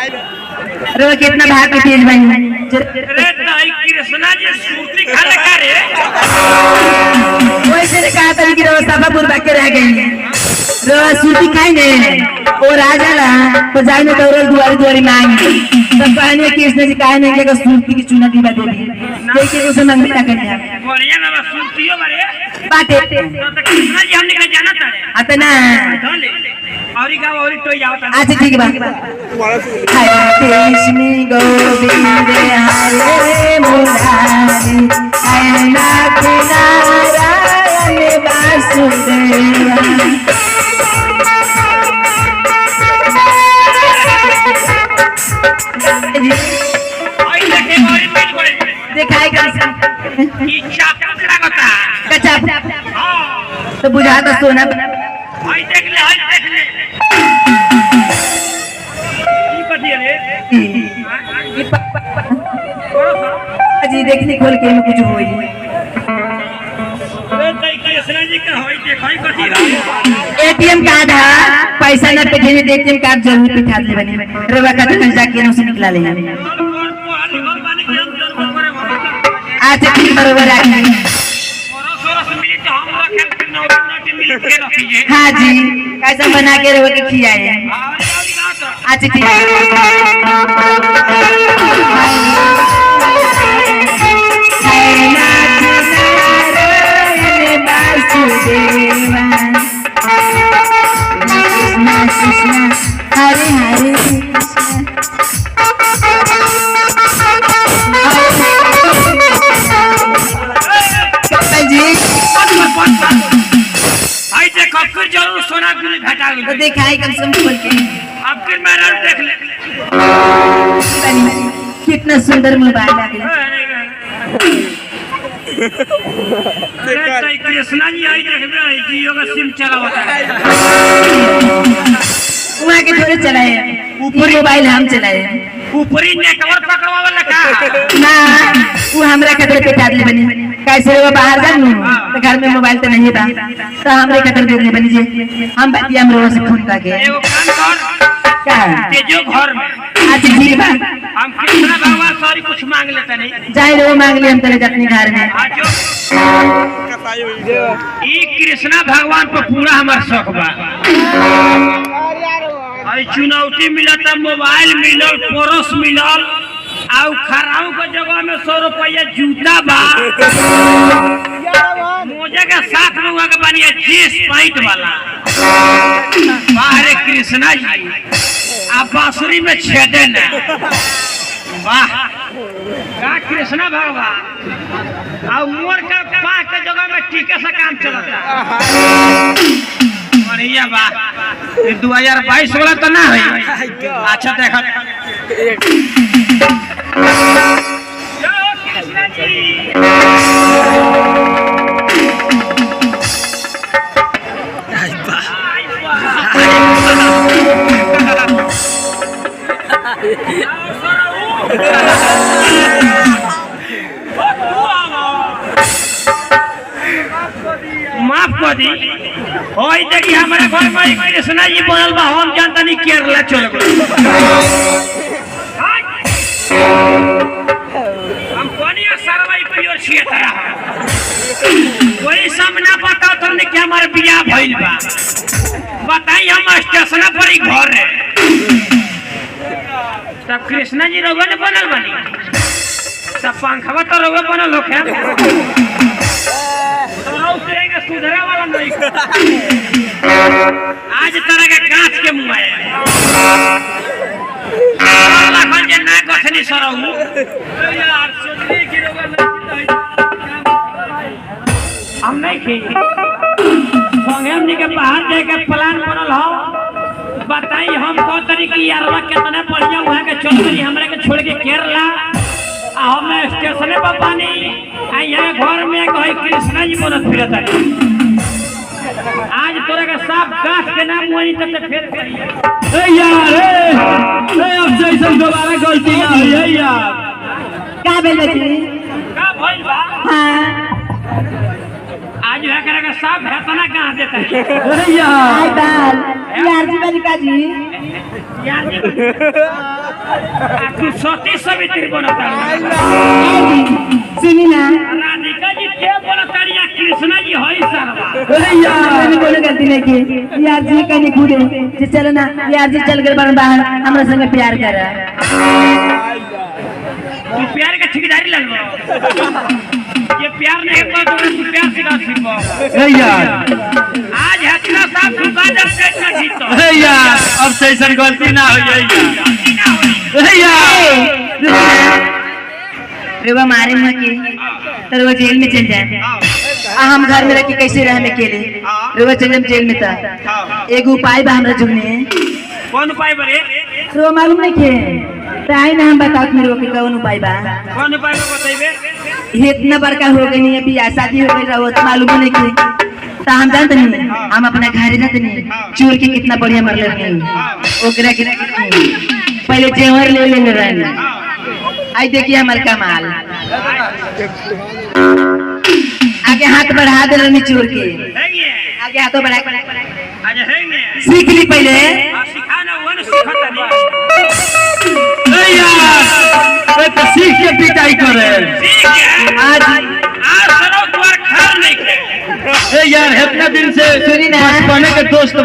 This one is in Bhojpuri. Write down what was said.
रो कितना भाग के तेज बनी अरे ताई कृष्णा जी सूती खाने का रे वैसे ने कहा था कि रो सभापुर बाके रह गई रो सूती खाई ने और राजा ला तो जाई ने दौड़ल दुआरी दुआरी मांग तब कहने कृष्ण जी कहा नहीं कि सूती की चुना दीवा दे दी लेकिन उसे मंग में कन्या बढ़िया ना सूतियो बारे बाटे तो कृष्णा जी हमने का जाना था अतना औरी का औरी तो जाओ अच्छा ठीक बा हरे कृष्ण गोविंद हरे मुरारी हरे नाथ नारायण वासुदेवा दिखाई ये चाप लगता कच्चा तो बुझा तो सोना हाय देख ले ये कथी रे जी देखने खोल के में कुछ होई अरे तई कृष्णा जी का होई देखई कथी एटीएम कार्ड है पैसा न पे देने एटीएम कार्ड जरूर पे खाद ले बनी रवा का तो जाके उसे निकला ले अच्छा ठीक बराबर आ गई हाँ जी कैसा बना के रहो के खिलाए अच्छा ठीक हरे हरे जरूर सोना के घटा तो दिखाई कम से कम खोल के अब फिर मैं देख ले कितना सुंदर मोबाइल आ गया कृष्णा जी आई देख रहे जियो का सिम चलावता है वहाँ के थोड़े चलाए ऊपर मोबाइल हम चलाए ऊपरी नेटवर्क पकड़वावे लगा ना वो हमरा खतरे पे खाद ले बनी कैसे वो बाहर जाऊं तो घर में मोबाइल तो नहीं था तो हमरे खतर दे दे बनी जी हम बतिया हम रोज फोन का के एगो काम कर क्या तेजो घर में आज ठीक बा हम कृष्णा भगवान सॉरी कुछ मांग लेता नहीं जाए रो मांग ले हम तेरे अपने घर में आजो ई कृष्णा भगवान पर पूरा हमार शौक बा आई चुनौती मिलता मोबाइल मिलल परस मिलल आउ खराऊ के जगह में 100 रुपया जूता बा मोजा के साथ में हुआ के बनिए जींस पैंट वाला बाहर कृष्णा जी आ बांसुरी में छेदे ना वाह का कृष्णा भगवान आ मोर के पा के जगह में टीके से काम चलता बढ़िया बा 2022 वाला तो ना है अच्छा देखा कृष्णा जी माफ कर दी होई देखी हमारे घर में कृष्णा जी बनल बा हम जानता नहीं केरला चल गए हम कोनिया सरवाई पियो छिए तरा कोई सामना बताओ तुमने कि हमारे बियाह भइल बा बताई हम स्टेशन पर ही घर है तब कृष्णा जी रोवे ने बनल बनी सब पंखवा तो रोवे बनल होखे सुधरा वाला नहीं आज तरह के कांच के मुंह है लाखन जे ना कथनी सरहु यार सोचली कि रोगा नहीं हम नहीं खी संगे हमनी के बाहर जाए के प्लान बनल हो बताई हम को तरीके यारवा कितना बढ़िया वहां के चल गई हमरा के छोड़ के केरला आ हम स्टेशन पर पानी आ यहाँ घर में कहीं कृष्णा जी बनत फिरत है आज तोरा का साफ गाछ के नाम वही तक फेर करिए ए यार ए अब जैसे दोबारा गलती ना हो यार का भेल बची का भइल बा हां आज है करे का साफ है तना कहां देता है अरे यार बाल यार जी बनी का जी यार जी तू सती सवित्री बनता सुनी ना राधिका जी के बनता या कृष्णा जी हई सरवा मैंने बोले गलती नहीं की यार जी कहीं कूदे जे चलो ना यार जी चल गए बाहर हमरा संगे प्यार कर तू प्यार का ठेकेदारी लगवा ये प्यार नहीं करता तो तू प्यार सिखा सीखो यार आज हतना साहब तू बाजा पेट में जीतो यार अब से ऐसा गलती ना हो यार रेवा मारे ना की तो वो जेल में चल जाए हम घर में रह के कैसे रह में अकेले रेवा चल जाए जेल में था एक उपाय बा हमरा जुगने कौन उपाय बरे तो मालूम नहीं के ताई ना हम बताओ मेरे के कौन उपाय बा कौन उपाय बताइबे इतना बड़का हो गई नहीं अभी शादी हो गई रहो तो मालूम नहीं के तो हम जानते नहीं हम अपना घर जाते नहीं चोर के कितना बढ़िया मर ले ओकरा के पहले जेवर ले ले रहे आई देखिए हमारे कमाल आगे हाथ बढ़ा दे रही चोर के आगे हाथों बढ़ा आज हेंगे सीख ली पहले सिखाना हुआ ना सिखाता नहीं यार तो सीख के पिटाई करे आज आज सरो द्वार खार नहीं यार इतना दिन से सुनी ना बने के दोस्त